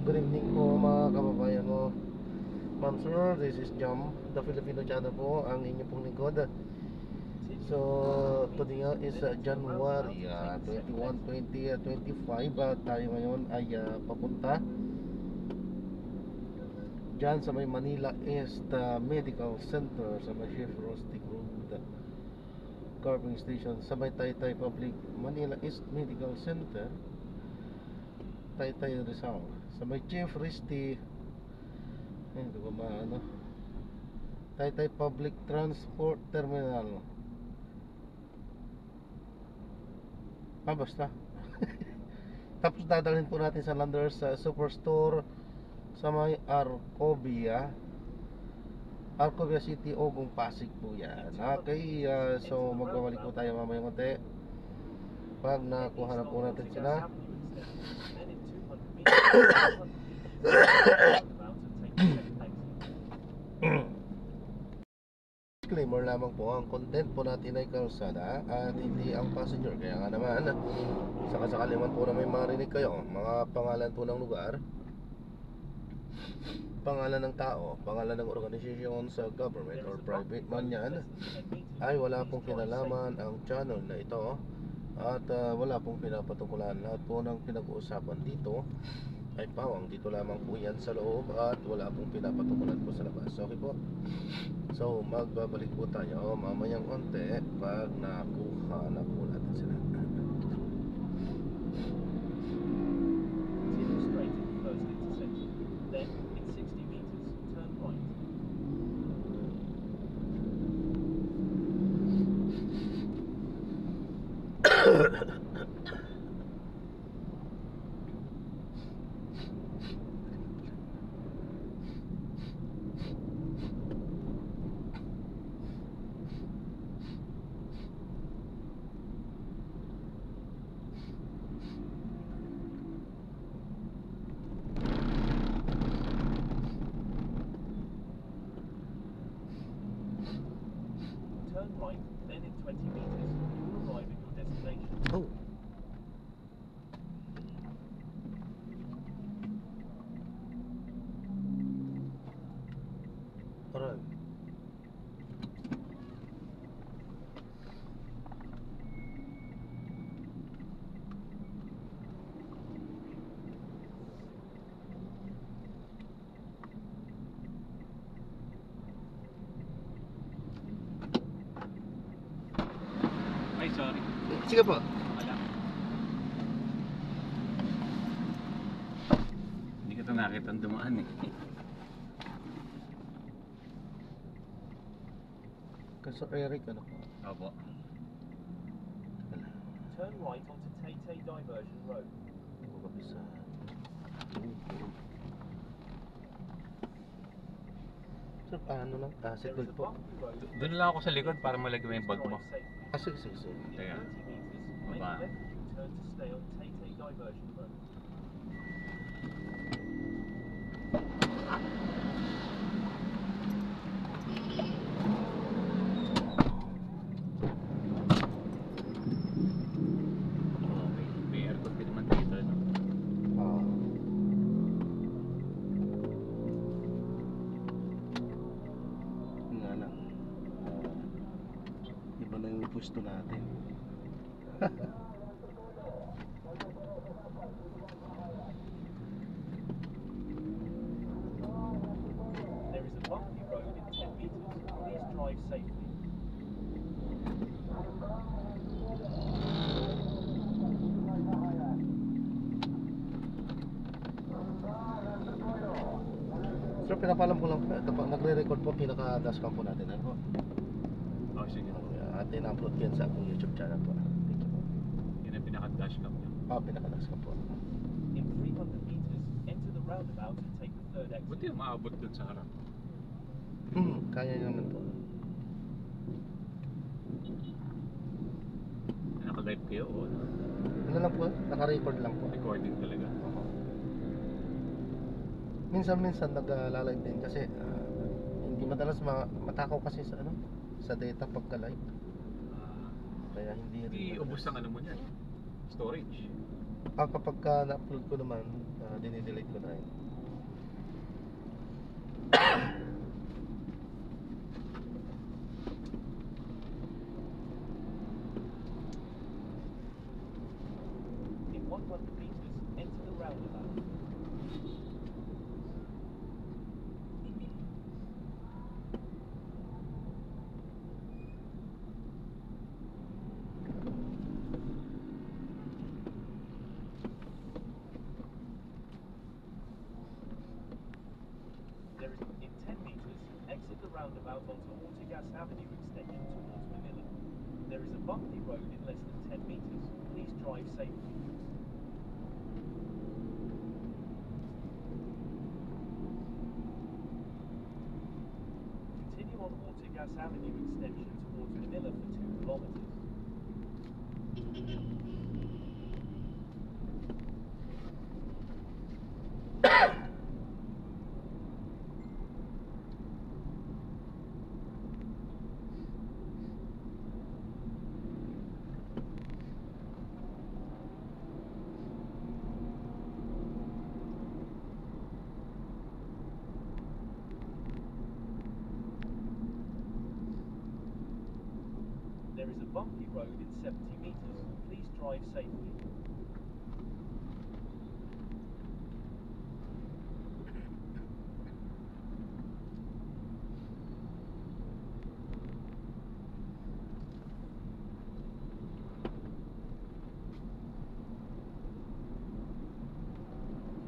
Good evening po mga kababayan mo. Ma'am sir, this is Jam, the Filipino channel po, ang inyong pong lingkod. So, today is January 21, 20, 25. Tayo ngayon ay papunta dyan sa may Manila East Medical Center sa may Chief Rustic Road Carving Station sa may Taytay Public Manila East Medical Center, Taytay Rizal, sa may Chief Risty, hindi ko maano, Taytay Public Transport Terminal. Basta tapos dadalhin po natin sa Landers Superstore sa may Arcovia City, Ogong, Pasig po yan. Okay, so magbabalik po tayo mamaya konti pag nakuha na po natin sila. Disclaimer lamang po, ang content po natin ay kalsada at hindi ang passenger. Kaya nga naman, sakasakali man po na may marinig kayo, mga pangalan po ng lugar, pangalan ng tao, pangalan ng organisasyon sa government or private man yan, ay wala pong kinalaman ang channel na ito. At wala pong pinapatukulan. Lahat po ng pinag-uusapan dito ay pawang dito lamang po yan sa loob, at wala pong pinapatukulan po sa labas. Okay po? So magbabalik po tayo mamayang konti pag nakuha na po natin sila. Continue straight at the first intersection. Then, in 60 meters, turn right. Turn right, then in 20 meters, you will arrive at your destination. Oh. Alright. Ay, sorry. Sige po. Wala. Hindi ko ito nakita ang dumaan eh. Kasi Eric, ano po? Opo. Turn right onto Tay Diversion Road. Hindi ko kabisa. So, ano lang? There Seatbelt is a po. bumpy road. Doon lang ako sa likod para malagay mo yung bag mo. Drive safely. Sige, sige, sige. In Teka. 30 meters, make Baba. a left U-turn to stay on Tay Diversion Road. Oh, may aircon din naman dito. No? Ah. Nga lang. Iba na yung pwesto natin. There is a bumpy road in 10 meters. Please drive safely. So, pinapalam ko lang po. Ito po, nagre-record po pinaka-dashcam po natin. Ano po? Oh, sige. At in-upload yan sa akong YouTube channel po. Thank you po. Yun ang pinaka-dash cam niya. Pinaka-dashcam po. In 300 meters, enter the roundabout and take the third exit. Buti yung maabot doon sa harap. Kaya nyo naman po. Naka-live kayo o ano? Ano lang po? Naka-record lang po. Recording talaga. Minsan nag-live din kasi hindi madalas matakaw kasi sa sa data pagka-live. Kaya hindi Hindi ubos ang ano mo niyan. Storage. kapag na-upload ko naman dinidelete ko na yun. In 100 meters, enter the roundabout. In 10 meters, exit the roundabout onto Ortigas Avenue extension towards Manila. There is a bumpy road in less than 10 meters. Please drive safely. Continue on Ortigas Avenue extension towards Manila for 2 kilometers. There is a bumpy road in 70 meters. Please drive safely.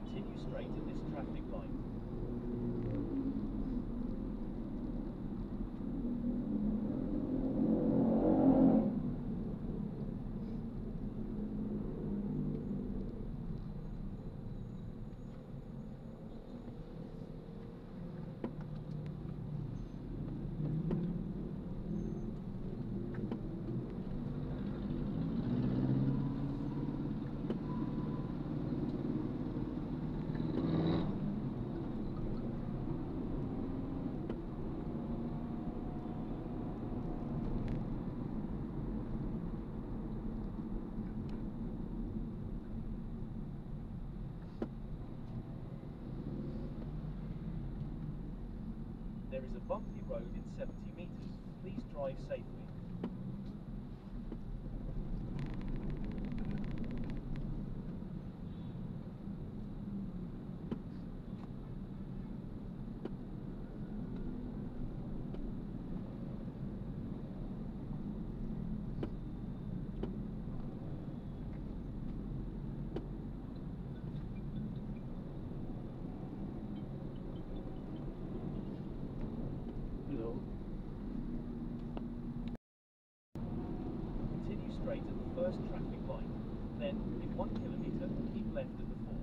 Continue straight at this traffic light. There is a bumpy road in 70 meters. Please drive safely. Hello. Continue straight at the first traffic light. Then, in 1 kilometer, keep left at the 4.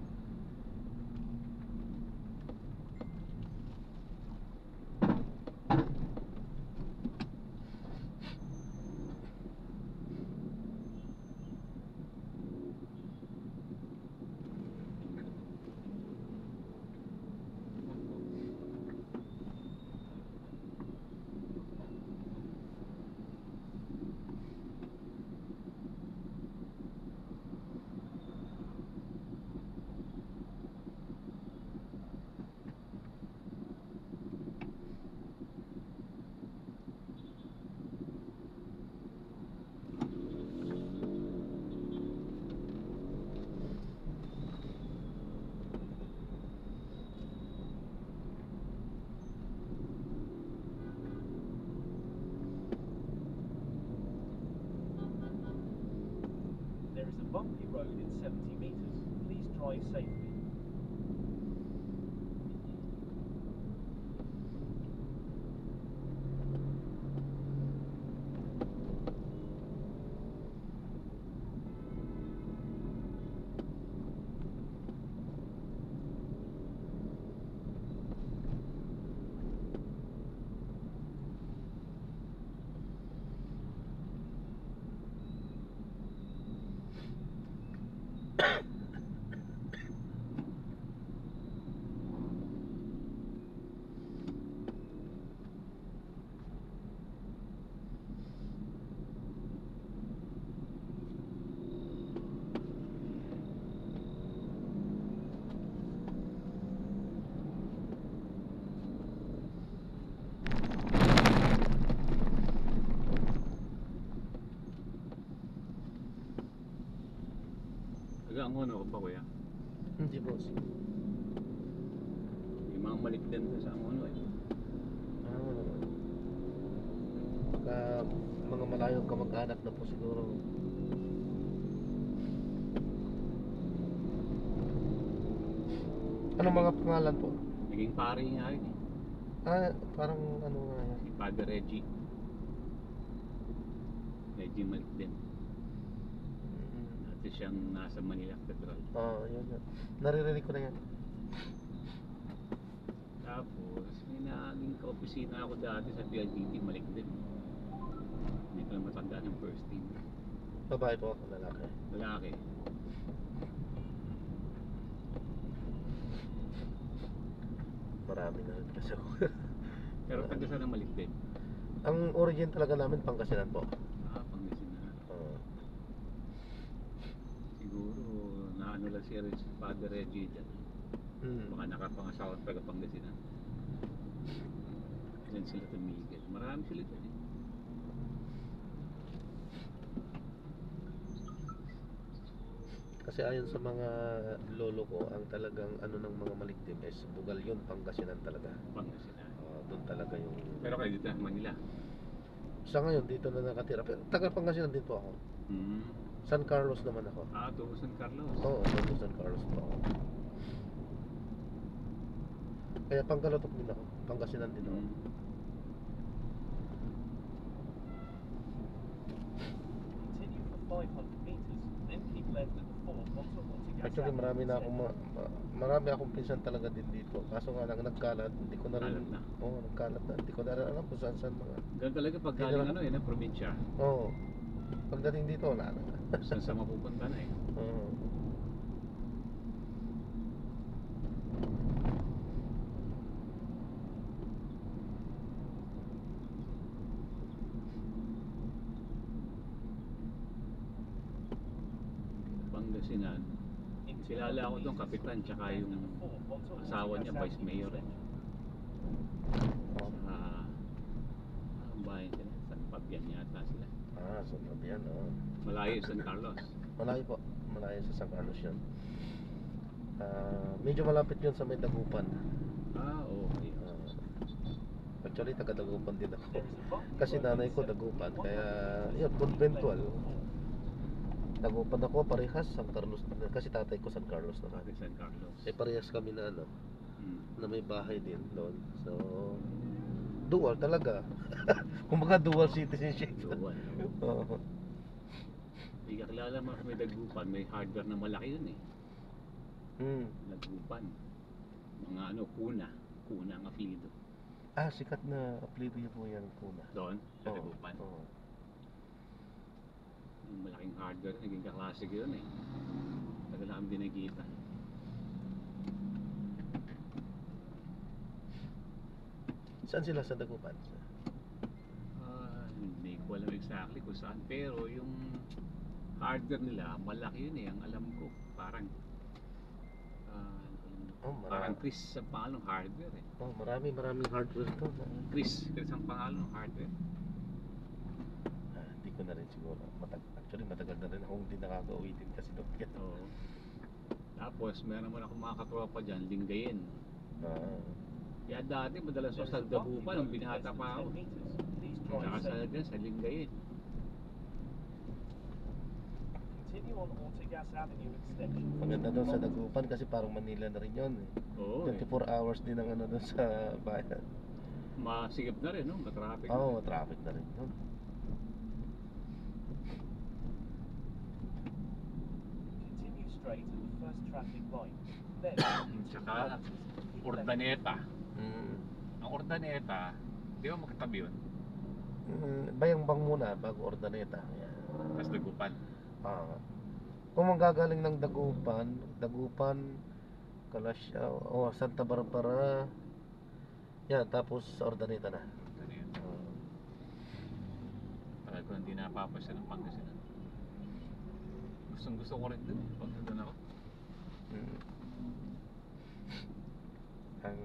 There is a bumpy road in 70 meters. Please drive safely. Sa Angono ko ba kuya? Hindi boss. Yung mga malikdan doon sa Angono eh. Pagka mga malayong kamag-anak na po siguro. Ano mga pangalan po? Naging pare nga yun eh. Parang ano nga yan. Si Father Reggie. Reggie Malikden. Dati siyang nasa Manila Cathedral. Yun yun. Naririnig ko na yan. Tapos, may naging ka-opisina ako dati sa PLDT Malikden. Hindi ko na matandaan ang first team. Babae po ako, lalaki. Lalaki. Marami na rin kasi ako. Pero taga saan ang Malikden? Ang origin talaga namin Pangasinan po. Pangasinan. Siguro, naano lang si Father Reggie dyan. Baka nakapangasawa taga Pangasinan. Diyan sila tumigil. Marami sila dyan eh. Kasi ayon sa mga lolo ko, ang talagang ano ng mga Malikdim is Bugal yun, Pangasinan talaga. Pangasinan. Doon talaga yung... Pero kayo dito sa Manila? Sa ngayon, dito na nakatira. Pero taga Pangasinan din po ako. San Carlos naman ako. Tugo San Carlos. Oo, taga San Carlos po ako. Kaya Pangkalotok din ako. Pangasinan din ako. Continue for 500 meters, then keep left at the fort onto Ortigas Actually, Avenue. marami akong pinsan talaga din dito. Kaso nga lang nagkalat, hindi ko na rin. Kalat na. Oo, nagkalat na. Hindi ko na rin alam kung saan mga. Ganun talaga pag galing ano eh, na probinsya. Oo. Pagdating dito, wala na. Saan sa mapupunta na eh. Oo. Pangasinan. Kilala ako doon, kapitan, tsaka yung asawa niya, vice mayor eh. Ang bahay sila, San Fabian yata sila. San Fabian, Malayo San Carlos. Malayo po. Malayo sa San Carlos yun. Medyo malapit yun sa may Dagupan. Okay. Actually, taga Dagupan din ako. Kasi nanay ko Dagupan, kaya yun, conventual. Dagupan ako, parehas, San Carlos. Kasi tatay ko San Carlos naman. San Carlos. Parehas kami na ano, na may bahay din doon. So, dual talaga. Kumbaga dual citizenship. Dual. Oo. Hindi ka kilala mga may Dagupan, may hardware na malaki yun eh. Dagupan. Mga ano, Kuna ang apelido. Sikat na apelido po yan, Kuna. Doon, sa Dagupan. Oo. Yung malaking hardware, naging kaklasik yun eh. Tagal na kami binagita. Saan sila sa Dagupan? Hindi ko alam exactly kung saan. Pero yung hardware nila, malaki yun eh. Ang alam ko, parang parang Chris ang pangalan ng hardware eh. Maraming hardware to. Chris ang pangalan ng hardware. Hindi ko na rin siguro. Actually, matagal na rin akong hindi nakaka-uwi din kasi doon. Oo. Tapos, meron naman ako mga katropa dyan, Lingayen. Kaya dati, madalas ako sa Dagupan, nung binata pa ako. Nakasala dyan sa Lingayen. Continue on Ortigas Avenue extension. Maganda doon sa Dagupan kasi parang Manila na rin yun eh. Oo. 24 hours din ang ano doon sa bayan. Masigip na rin, no? Matraffic. Traffic na rin doon. Continue straight at the first traffic light. Then, Tsaka, Urdaneta. Mm. Ang Urdaneta, di ba magkatabi yun? Bayang-bang muna bago Ordaneta. Yan. Tapos Dagupan. Kung manggagaling ng Dagupan, Kalasyaw, Santa Barbara, yan, tapos sa Ordaneta na. Tagal ko hindi napapasya ng Pangasinan. Gustong gusto ko rin dun eh, pag nandun ako. Ang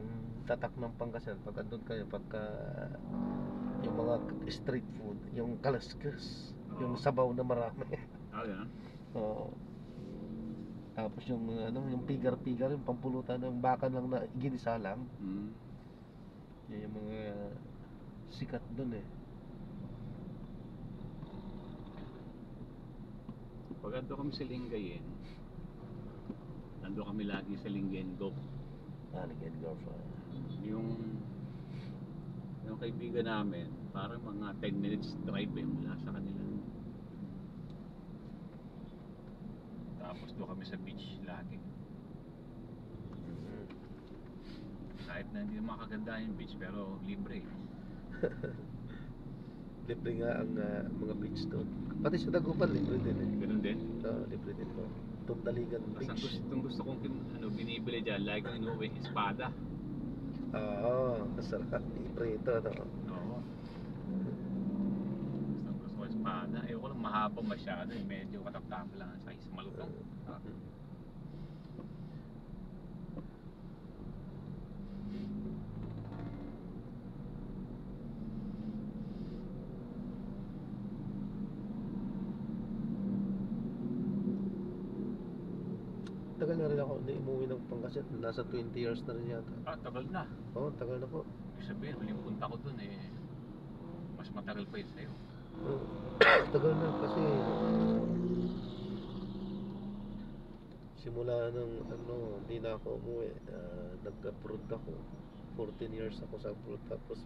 tatak ng Pangasinan, pag andun kayo, pagka yung mga street food, yung kalaskas, yung sabaw na marami. Yan. Oo. Tapos yung ano, yung pigar-pigar, yung pampulutan ng baka lang na ginisa lang. Yan yung mga sikat dun eh. Pag ando kami sa Lingayen, nando kami lagi sa Lingayen Golf. Ligyan golf. Yung kaibigan namin, parang mga 10 minutes drive mula sa kanila. Tapos doon kami sa beach lagi. Kahit na hindi makaganda yung beach, pero libre. Libre nga ang mga beach doon. Pati sa Dagupan, libre din eh. Ganun din. Libre din po. Tundaligan Basta Beach. gusto kong binibili dyan, lagi kong inuwi, espada. Oo, masarap. Libre ito, no? Oo. Gusto ko espada. Ayoko lang mahaba masyado, medyo katap-tap lang ang size, malutong. Tagal na rin ako hindi umuwi ng Pangasinan. Nasa 20 years na rin yata. Tagal na. Oo, tagal na po. Ibig sabihin, huling punta ko dun mas matagal pa yun sa'yo. Tagal na kasi simula nung hindi na ako umuwi. Nag-abroad ako. 14 years ako sa abroad. Tapos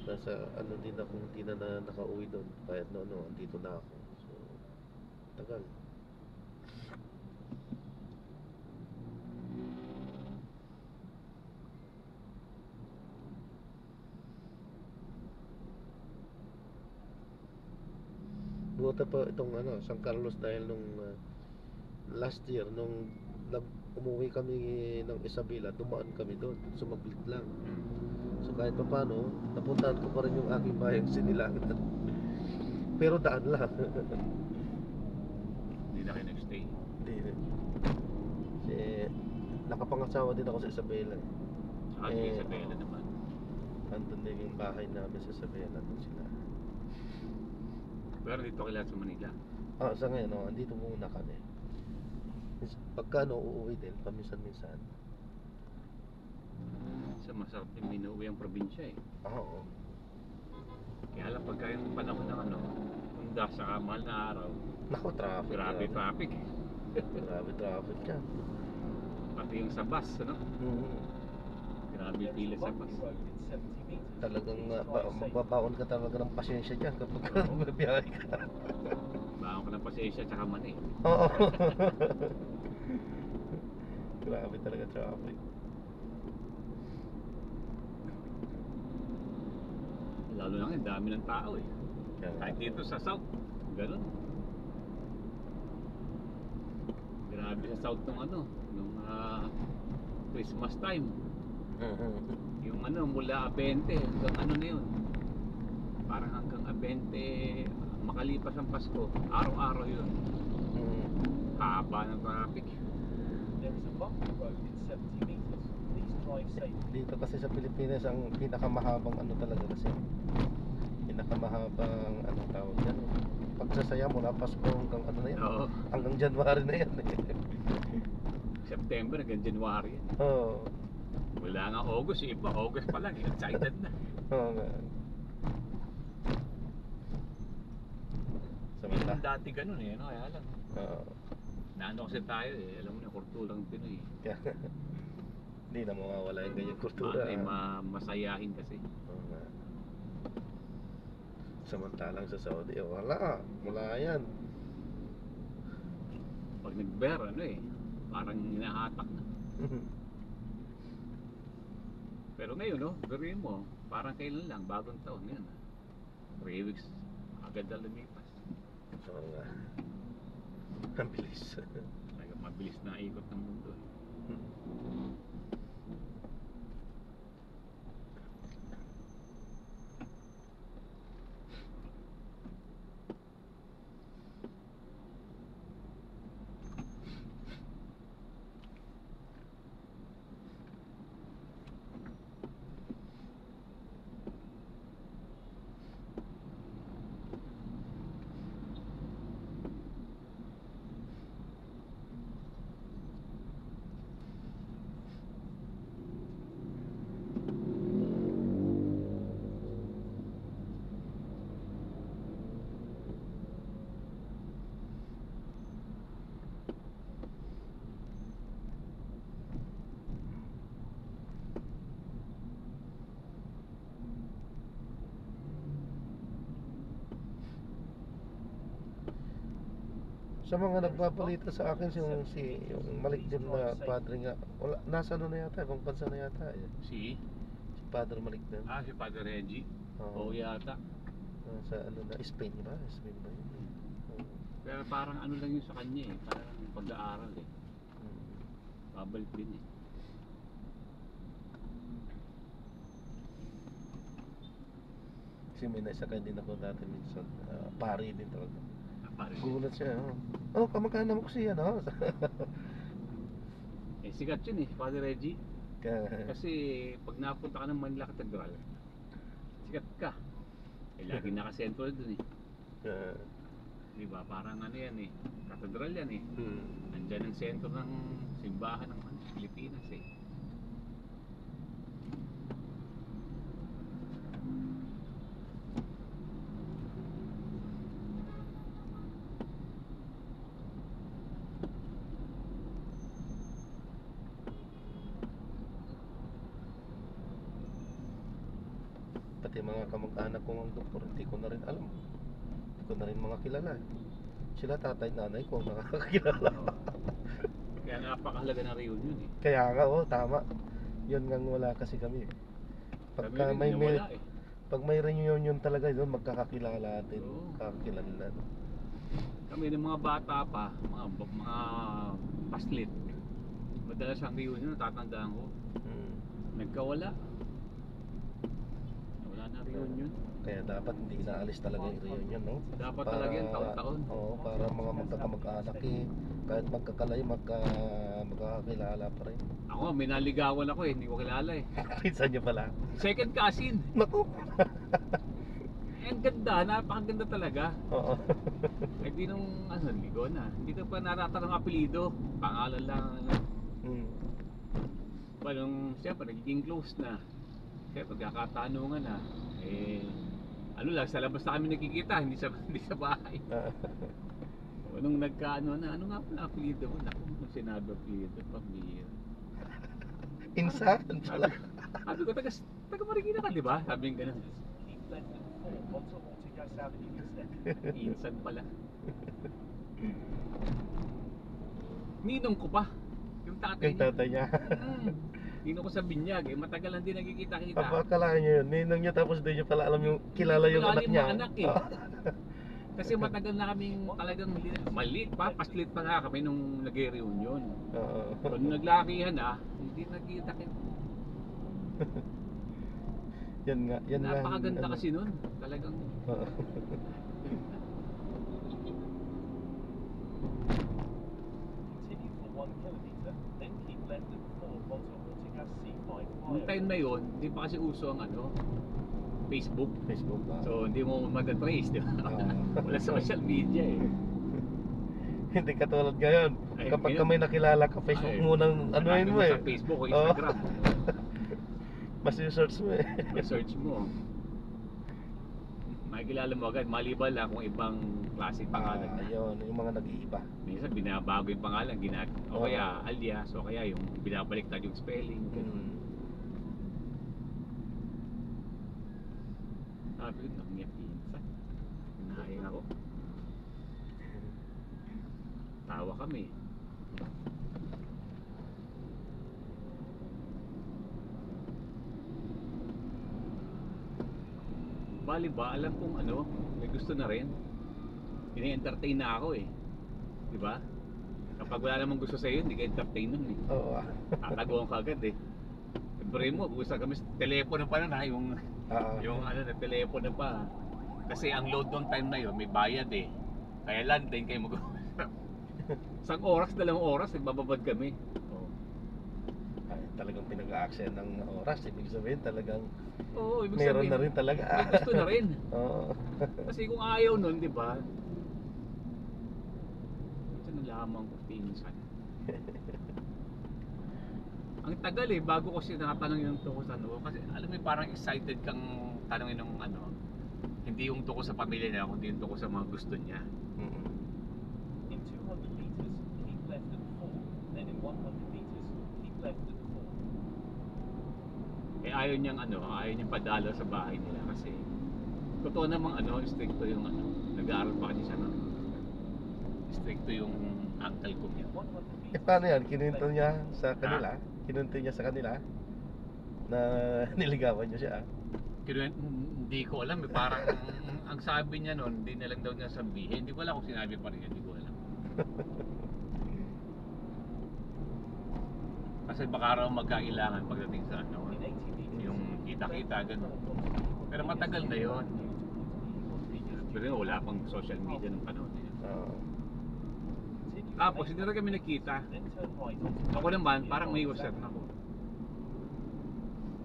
nasa din ako, hindi na nakauwi doon. Kahit andito na ako. So, tagal. Buta pa itong San Carlos dahil nung last year nung umuwi kami ng Isabela, dumaan kami doon, sumaglit lang. So kahit pa paano, napuntahan ko pa rin yung aking bayang Sinilangan. Pero daan lang. Hindi na kayo nag-stay. Hindi. Kasi nakapangasawa din ako sa Isabela. Isabela naman. Andun din yung bahay namin sa Isabela. Doon sila. Pero dito kailan sa Manila. Sa ngayon, andito muna kami. Pagka uuwi din, paminsan-minsan. Sa masarap din minuwi ang probinsya eh. Oo. Kaya lang pagka yung panahon ng hunda sa mahal na araw, Nako, traffic. grabe traffic. Grabe traffic yan. Pati yung sa bus, grabe pila sa bus. Talagang magbabaon ka talaga ng pasensya dyan kapag magbiyahe ka. Baon ka ng pasensya tsaka mani. Oo. Grabe talaga traffic. Lalo lang ang dami ng tao eh. Kahit dito sa South, ganun. Grabe sa South nung Christmas time. Yung mula 20 hanggang na yun. Parang hanggang 20 makalipas ang Pasko, araw-araw yun. Haba ng traffic. There is a bumpy road in 70 meters. Please drive safely. Dito kasi sa Pilipinas ang pinakamahabang talaga kasi pinakamahabang tawag yan, pagsasaya mula Pasko hanggang na yan. Oo. Hanggang January na yan. September hanggang January yan. Oo. Wala nga August, iba August pa lang, excited na. Oo nga. Samantala. Yung dati ganun kaya lang. Oo. Naano kasi tayo alam mo na, kulturang Pinoy. Hindi na mawawala yung ganyang kultura. Masayahin kasi. Oo nga. Samantalang sa Saudi, wala yan. Pag nag-bear, parang hinahatak na. Pero ngayon, gawin mo, parang kailan lang, bagong taon yan. 3 weeks, agad na lumipas. Oo nga. Ang bilis. Mabilis na ikot ng mundo. Sa mga nagpapalita sa akin yung Malikden na padre nga, wala, nasa ano na yata, kung bansa na yata eh. Si Padre Malikden. si Padre Reggie. Oo. Oo yata. Sa ano na, Spain ba? Spain ba yun? Oo. Pero parang ano lang yun sa kanya eh. Parang pag-aaral eh. Hmm. Babalik din eh. Kasi may naisakay din ako dati minsan, pari din talaga. Pare. Gulat siya, kamag-anak mo siya, no? Sikat yun eh, Padre Reggie. Kaya, Kasi pag napunta ka ng Manila Cathedral, sikat ka. Lagi nakasentro dun eh. Di ba? Parang ano yan eh. Cathedral yan eh. Nandyan ang sentro ng simbahan ng Pilipinas eh. pati mga kamag-anak kong ang doktor, hindi ko na rin alam. Hindi ko na rin mga kilala. Sila tatay, nanay ko, nakakakilala. Kaya napakahalaga ng reunion eh. Kaya nga, tama. Yun nga wala kasi kami. Pagka Kami rin, may nawala eh. pag may reunion talaga doon, magkakakilala natin. Oo. Kakakilala. Kami ng mga bata pa, mga paslit. Madalas ang reunion, natatandaan ko. Nagkawala. Wala na reunion. Kaya dapat hindi inaalis talaga yung reunion, no? Dapat talaga yan, taon-taon. Oo, para mga magkakamag-anak kahit magkakalayo, magkakakilala pa rin. Ako, may naligawan ako eh, hindi ko kilala eh. Pinsan niyo pala. Second cousin. Naku! Ang ganda, napakaganda talaga. Oo. Eh di nung ligo na. Hindi ko pa natatanong apelido. Pangalan lang. Nung siyempre, nagiging close na. Siyempre, pagkakatanungan na. Ano lang, sa labas na kami nakikita, hindi sa bahay. Nung nagkaano na, ano nga pala apelido mo? Naku, nung sinabi apelido, pamilya. Insan pala. Sabi ko, taga Marikina ka, di ba? Sabi yung ganun. Keep left at 4 onto Ortigas Avenue instead. Insan pala. Ninong ko pa. Yung tatay Yung tatay niya. Ninong ko sa binyag. Matagal lang din nagkikita-kita. Akala niyo yun, ninong niya tapos di niyo pala alam yung kilala yung anak niya. Anak eh. Kasi matagal na kaming talagang maliit pa. Paslit pa nga kami nung nag-reunion. So, nung naglakihan hindi nagkita-kita. Yan nga. Napakaganda kasi nun. Talagang Continue for 1 kilometer, then keep left at 4 onto Ortigas C5 nung time na yun, hindi pa kasi uso ang Facebook. ba? So hindi mo matatrace, di ba? Wala social media eh. Hindi katulad ngayon. Ay, Kapag ngayon- may nakilala ka, Facebook munang Hanapin mo eh. Sa Facebook o Instagram. Mas search mo eh. I-search mo. Makikilala mo agad, maliban lang kung ibang klaseng pangalan na. Ayun, yung mga nag-iiba. Minsan binabago yung pangalan, o Oo. kaya alias, o kaya yung binabaliktad yung spelling. Ganun. Sabi ko, nakiyak pinsan. Hinahing ako. Tawa kami. Bali ba, alam kong may gusto na rin. Ini-entertain na ako eh. Di ba? Kapag wala namang gusto sa'yo, hindi ka entertain nun eh. Oo. Tataguan ka agad eh. Siyempre mo, gusto kami sa telepono pa na yung na telepono pa. Kasi ang load doon time na yun, may bayad eh. Kaya landline kayo mag-uusap. Isang oras, 2 oras, nagbababad kami. Ay, talagang pinag-a-action ng oras. Ibig sabihin talagang Oo, ibig meron sabihin, na rin talaga. may gusto na rin. Oo. Kasi kung ayaw nun, di ba? Ito na lamang ko pinsan. Ang tagal eh, bago ko siya nakatanong yung tungkol sa kasi alam mo parang excited kang tanongin ng hindi yung tungkol sa pamilya niya, kundi yung tungkol sa mga gusto niya. In 200 meters, keep left at 4, then in 100 meters, keep left at 4. Ayaw niyang padalo sa bahay nila kasi totoo namang stricto yung nag-aaral pa kasi siya stricto yung uncle ko. In 100 Eh meters, paano yan? Kinuwento niya sa kanila? Kinuwento niya sa kanila? Na niligawan niya siya? Hindi ko alam eh, parang ang sabi niya noon, hindi na lang daw niya sabihin. Hindi ko alam kung sinabi pa rin, hindi ko alam. Kasi baka raw magkailangan pagdating sa ano, in 80 meters, yung kita-kita ganun. Pero matagal na yon. Pero wala pang social media ng panahon na yun. Oo. Tapos hindi na kami nakita. Then turn right onto Ako naman, parang may WhatsApp ako.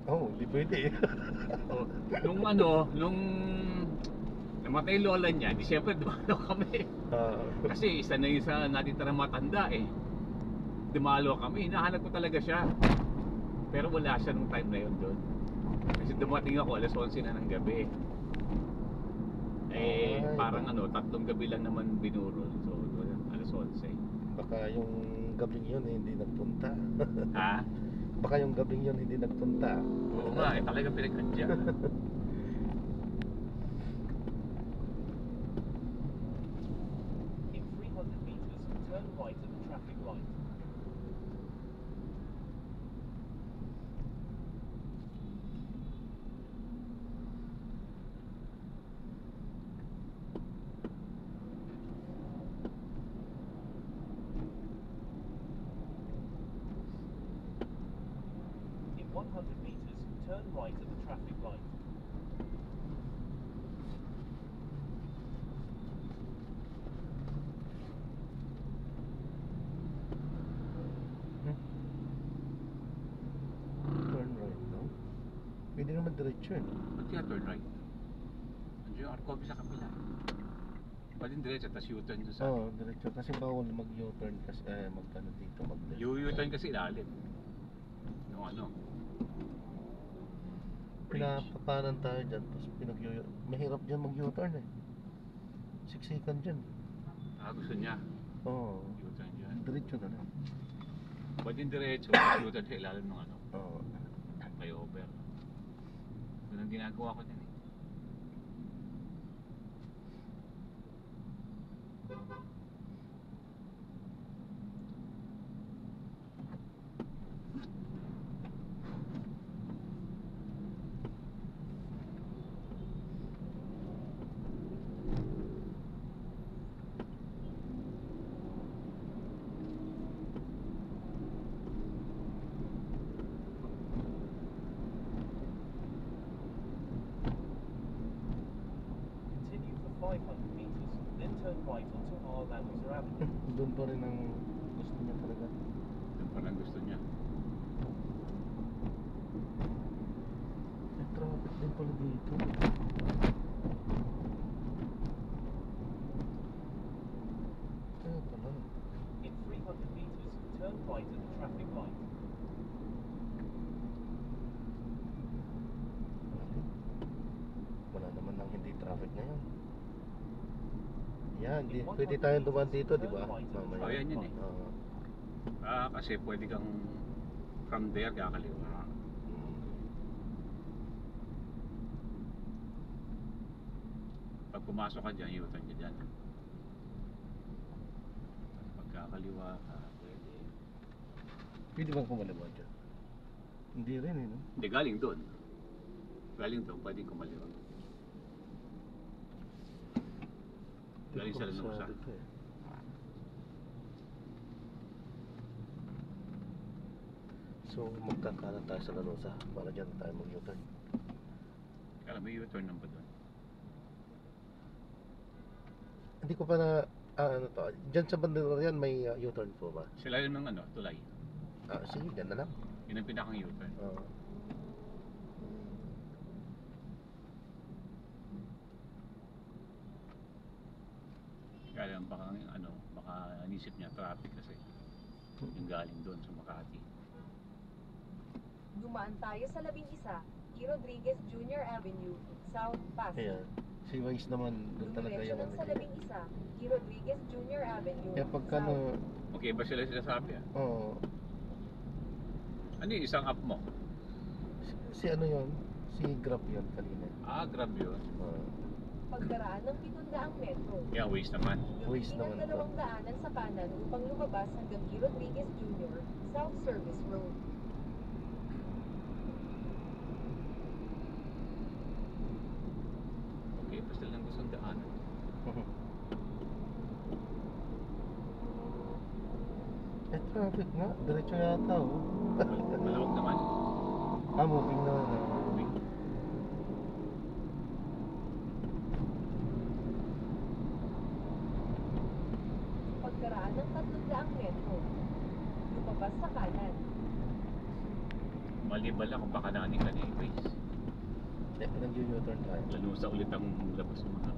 Oh, hindi pwede. O, nung namatay lola niya, di syempre dumalo kami. Kasi isa na yung sa natitira matanda eh. Dumalo kami, hinahanap ko talaga siya. Pero wala siya nung time na yun doon. Kasi dumating ako, alas 11 na ng gabi. Eh, Ay, parang 3 gabi lang naman binurol. So, alas 11. Baka yung gabing yun hindi nagpunta. Ha? Baka yung gabing yun hindi nagpunta. Oo nga, talaga pinagkadya. in 300 meters, turn right at the traffic light. In 100 meters, turn right at the traffic light. Turn right, no? Pwede naman diretso eh. Ba't kaya turn right? Andiyo yung Arcobi sa kapila. Pwede diretso, tapos U-turn doon sa... Oo, diretso. Kasi bawal mag-U-turn kasi magkano dito, mag-left. U-turn kasi ilalim. Yung ano. Pinapapanan tayo dyan, tapos mahirap dyan mag-U-turn eh. Siksikan dyan. Gusto niya. Oo, U-turn dyan. diretso na lang. Pwede diretso, tapos U-turn sa ilalim ng ano. Oo. Flyover. Yun ang ginagawa ko din eh. Continue for 500 meters, then turn right onto Arlanza Avenue. Doon pa rin ang gusto niya talaga. Yun parang gusto niya. May traffic din pala dito. Kaya pala. In 300 meters, turn right at the traffic light. Wala naman nang hindi traffic ngayon. Yan, pwede tayong dumaan dito, di ba? Mamaya. Oh, yan yun eh. Oo. Kasi pwede kang from there kakaliwa. Pag pumasok ka dyan, U-turn ka dyan. Pagkakaliwa ka, pwede. Pwede bang kumaliwa dyan? Hindi rin eh, no? Hindi, galing doon. Galing doon, pwede kumaliwa. Galing sa Lanusa. Dito eh. So, magkakanan tayo sa Lanusa para dyan tayo mag-U-turn. Kaya may U-turn naman ba doon? Hindi ko pa na, ano to, dyan sa bandera yan may U-turn po ba? Sila yun ng tulay. Sige, dyan na lang. Yun ang pinakang U-turn. Oo. Kaya lang baka anisip niya traffic kasi yung galing doon sa Makati. Dumaan tayo sa 11, E. Rodriguez Jr. Avenue, South Pasig. Ayan. Si Vice naman, doon talaga Dumiretso yung lang sa 11, E. Rodriguez Jr. Avenue, Kaya pagka no, Okay ba sila sabi ah? oo. Ano yung isang app mo? Si ano yun? Si Grab yun kanina. Grab yun. Pagkaraan ng 700 metro. Yeah, waste naman. Waste Gamitin ang naman to. dalawang daanan sa kanan upang lumabas hanggang E. Rodriguez Jr. South Service Road. Okay, basta lang gustong daan. Eh, traffic nga. Diretso yata, oh. Malawag naman. Moving na. Moving. Pagkaraan ng 300 metro. Lumabas sa kanan. Mali ba lang kung baka naaning ka na yung waste. Eh, nag-U-turn tayo. Lalusa ulit ang labas ng mga.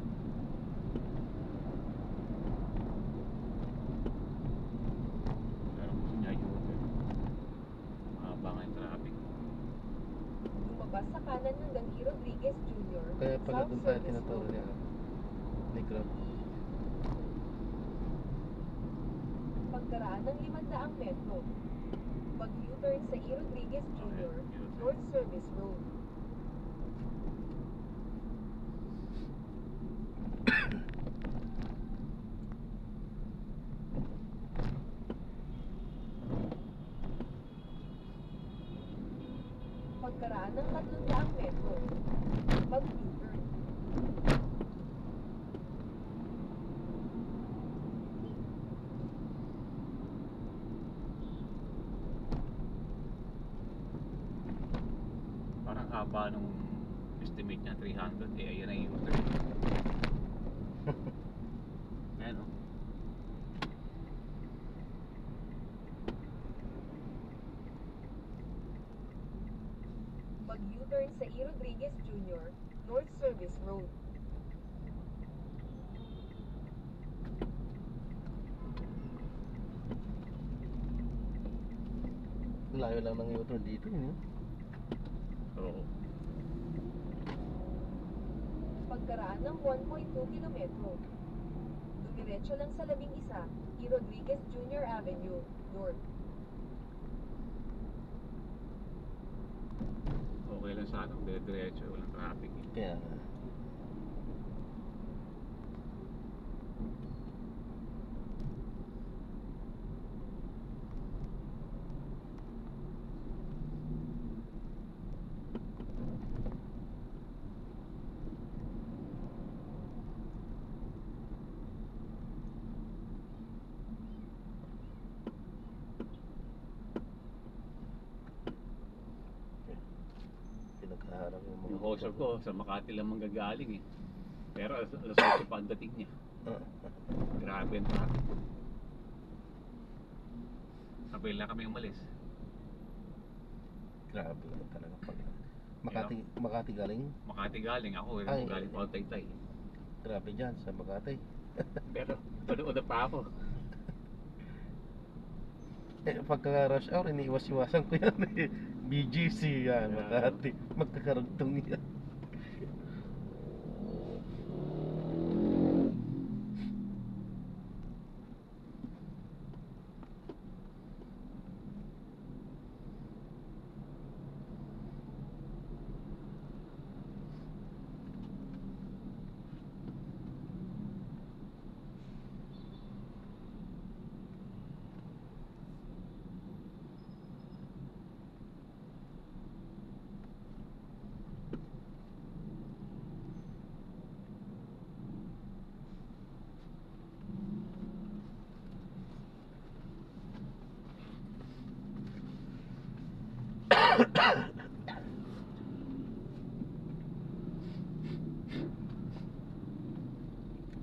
Pero gusto niya yung mahaba nga yung traffic. Lumabas sa kanan hanggang E. Rodriguez Jr. Kaya pala South doon tayo Service tinaturo Road. niya. Ni Grab. Pagkaraan ng 500 metro. Mag-U-turn sa E. Rodriguez Jr. Okay, North Service Road. Pagkaraan ng 300 metro. Mag-U-turn. Parang haba nung estimate niya, 300. Eh, ayan na yung turn. Ayan o. Mag-U-turn sa E. Rodriguez Jr. North Service Road. Layo lang ng U-turn dito, yun. Oo. Pagkaraan ng 1.2 kilometro. Dumiretso lang sa 11, E. Rodriguez Jr. Avenue, North. Okay lang sana kung dire-diretso, walang traffic. Eh. Kaya nga. Pinagkaharap yung mga Yung hoser ko, sa Makati lang manggagaling eh. Pero alas 8 pa ang dating niya. Ah, Grabe ang traffic. Sabay lang kami umalis. grabe yan talaga pag Makati galing. Makati galing ako, Ay. galing pa ako Taytay. Grabe dyan sa Makati. Pero una pa ako. Eh, pagka rush hour, iniiwas-iwasan ko yan eh. BGC yan, Yeah. Makati. Magkakarugtong yan.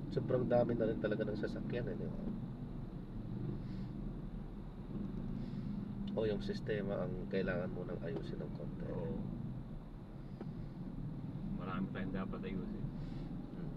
Sobrang dami na rin talaga ng sasakyan eh, di ba? O yung sistema ang kailangan mo nang ayusin ng konti. Oo. Marami tayong dapat ayusin. Hmm.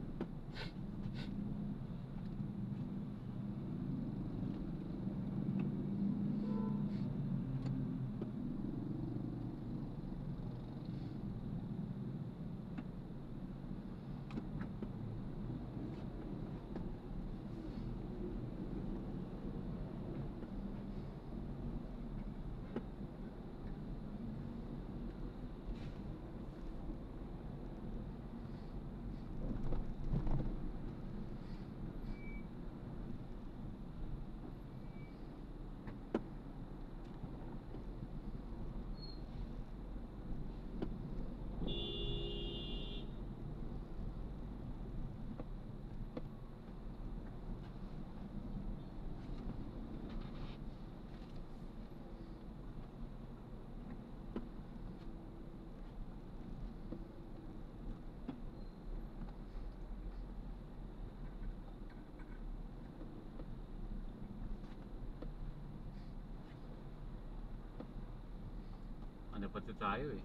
ano pa to tayo eh.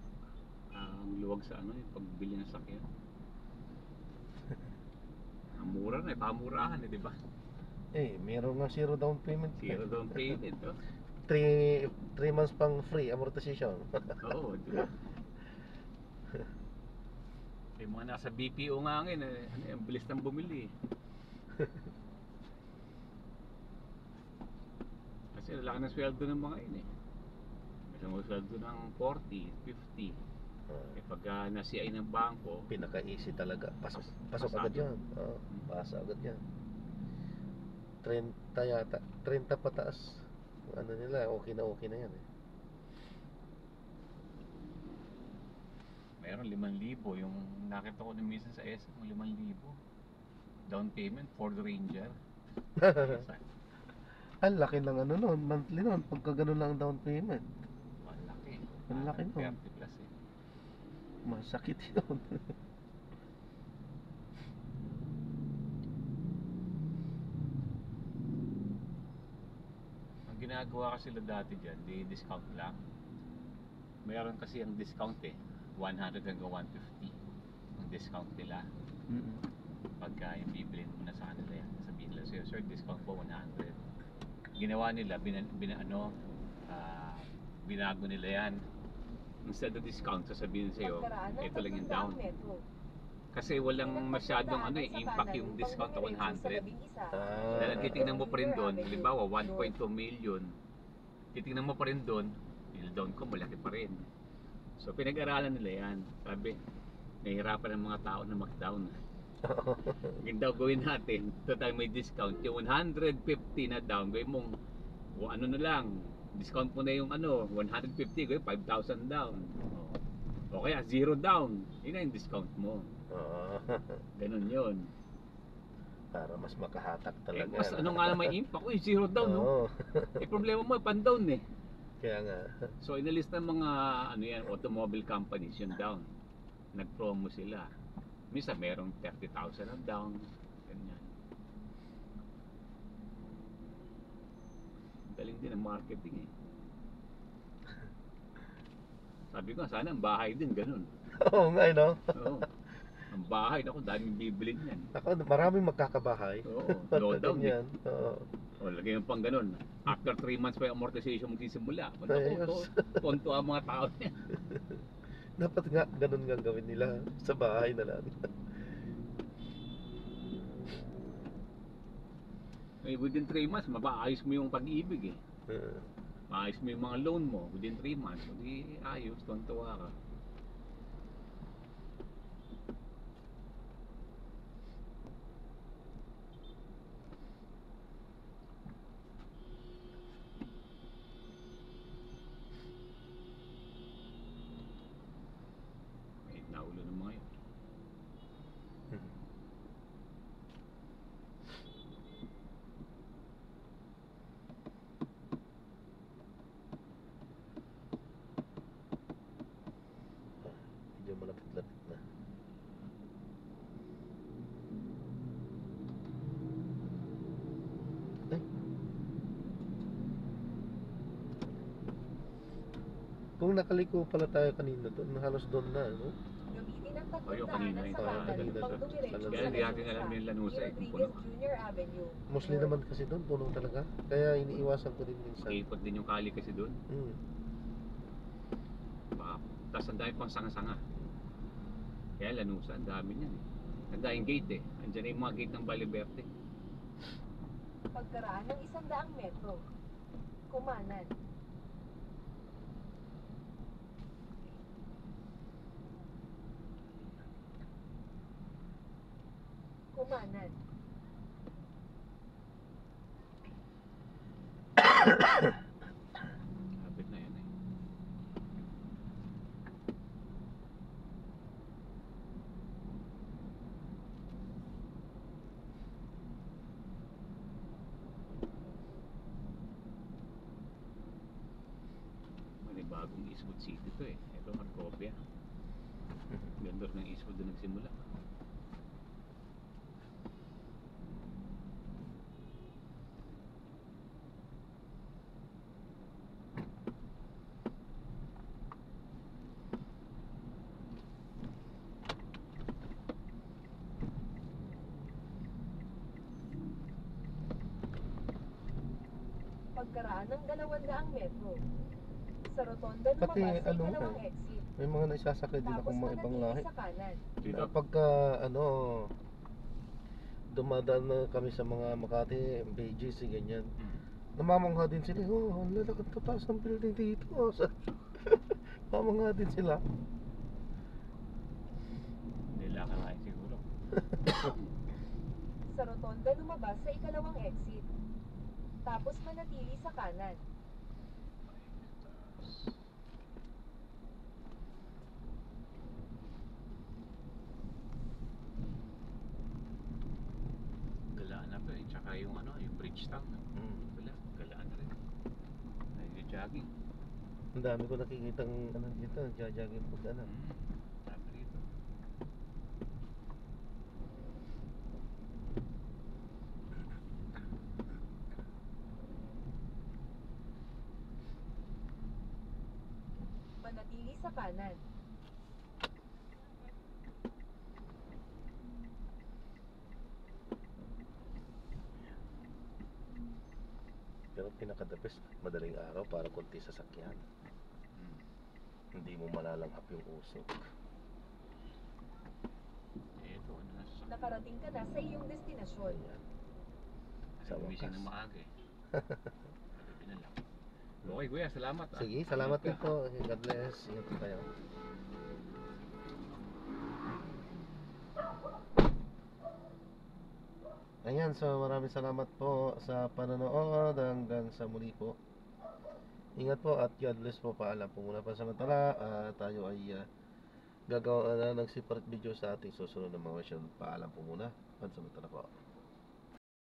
Ang luwag sa ano yung pagbili ng sakyan. Ang mura na eh, pamurahan eh, di ba? Eh, meron nga zero down payment. Zero down payment, oh. 3 months pang free amortization. Oo, di ba? Yung mga nasa BPO nga ngayon, eh, ano, ang bilis nang bumili. Kasi laki ng sweldo ng mga yun eh. May sweldo ng 40, 50. Eh pag na-CI ng bangko, Pinaka-easy talaga. Pasok Pasado. agad yan. Pasa agad yan. 30 yata. 30 pataas. Ano nila, okay na yan eh. mayroon 5,000. Yung nakita ko na minsan sa SM, 5,000. Down payment, Ford Ranger. Ang laki ng ano nun, monthly nun, pagka ganun lang ang down payment. Malaki. Ang laki nun. 30 plus eh. Masakit yun. Ang ginagawa kasi sila dati dyan, di discount lang. Mayroon kasi ang discount eh, 100 hanggang 150 ang discount nila. Pagka yung bibilin mo na sa kanila yan, sabihin nila sa'yo, sir, discount po 100. Ginawa nila, binago nila yan. Instead of discount, sasabihin sa'yo, Pagkaraan ng ito lang yung 300 down. metro. Kasi walang masyadong ano eh, impact yung discount na 100. Dahil ang titignan mo pa rin doon, halimbawa 1.2 million, titignan mo pa rin doon, yung down ko malaki pa rin. So pinag-aralan nila yan. Sabi, nahihirapan ng mga tao na mag-down. Yung daw gawin natin, ito tayo may discount, yung 150 na down, gawin mong, ano na lang, discount mo na yung ano, 150, gawin 5,000 down. O kaya 0 down, yun na yung discount mo. Ganun yun. Para mas makahatak Eh, talaga. mas ano nga na may impact, uy, 0 down, no? Oo. Eh, problema mo, pan-down eh. Kaya nga. So, inalis ng mga, ano yan, automobile companies, yung down. Nag-promo sila. Minsan, merong 30,000 ang down. Ganyan. Galing din ang marketing eh. Sabi ko, sana ang bahay din, ganun. Oo nga, no? Oo. Ang bahay, naku, daming bibilin yan. Ako, maraming magkakabahay. Oo, low down eh. Ganyan. Oo. O, lagay mo pang ganun. After 3 months pa yung amortization magsisimula. Ayos. Tonto ang mga tao niya. Dapat nga, ganun nga gawin nila sa bahay na lang. Eh, within 3 months, mapaayos mo yung pag-ibig eh. Maayos mo yung mga loan mo within 3 months. Hindi ayos, tontuwa ka. May naulo ng mga yun. Medyo malapit-lapit na. Ay. Kung nakaliko pala tayo kanina doon, halos doon na, no? Gamitin ang Ayun, kanina tatlong yung sa kanina kanan doon. pang dumiretso Kaya sa hindi natin labing alam isa, yung Lanusa eh, kung Rodriguez puno. Jr. Avenue. Mostly naman kasi doon, puno talaga. Kaya iniiwasan ko din minsan. Ikot din yung kali kasi doon. Tapos ang dami pang sanga-sanga. Kaya Lanusa, ang dami niyan eh. Ang daming gate eh. Andiyan na yung mga gate ng Valle Verde. Pagkaraan ng 100 metro. Kumanan. Kumanan. Kapit na yan eh. Bagong Eastwood City to eh. Ito Marcopia. Vendor ng Eastwood na nagsimula. pagkaraan ng 200 metro. Sa rotonda Pati, lumabas sa ano, ikalawang exit. May mga naisasakay din Tapos akong mga ibang lahi. manatili sa kanan. Dito. Na pagka dumadaan na kami sa mga Makati, BGC, ganyan. Namamangha din sila, ang lalakad tataas ng building dito. Namamangha din sila. Hindi lakalain siguro. Sa rotonda lumabas sa ikalawang exit. Tapos manatili sa kanan. Galaan na pa eh. Tsaka yung ano, yung Bridgetown. Wala, galaan na rin. Nag-jogging. Ang dami ko nakikitang ano dito, jajagin po ano. Sabi rito. Manatili sa kanan. Pero pinaka-the best, madaling araw para konti sasakyan. Hindi mo malalanghap yung usok. Ito, ano na sa Nakarating ka na sa iyong destinasyon. Ayan. Sa gumising wakas. na maaga eh. Gabi na lang. Okay kuya, salamat. Sige, salamat Ingat din po. God bless. Ingat po kayo. Ayan, so maraming salamat po sa panonood. Hanggang sa muli po. Ingat po at God bless po. Paalam po muna pansamantala. Tayo ay gagawa na ng separate video sa ating susunod na mga version. Paalam po muna. Pansamantala po.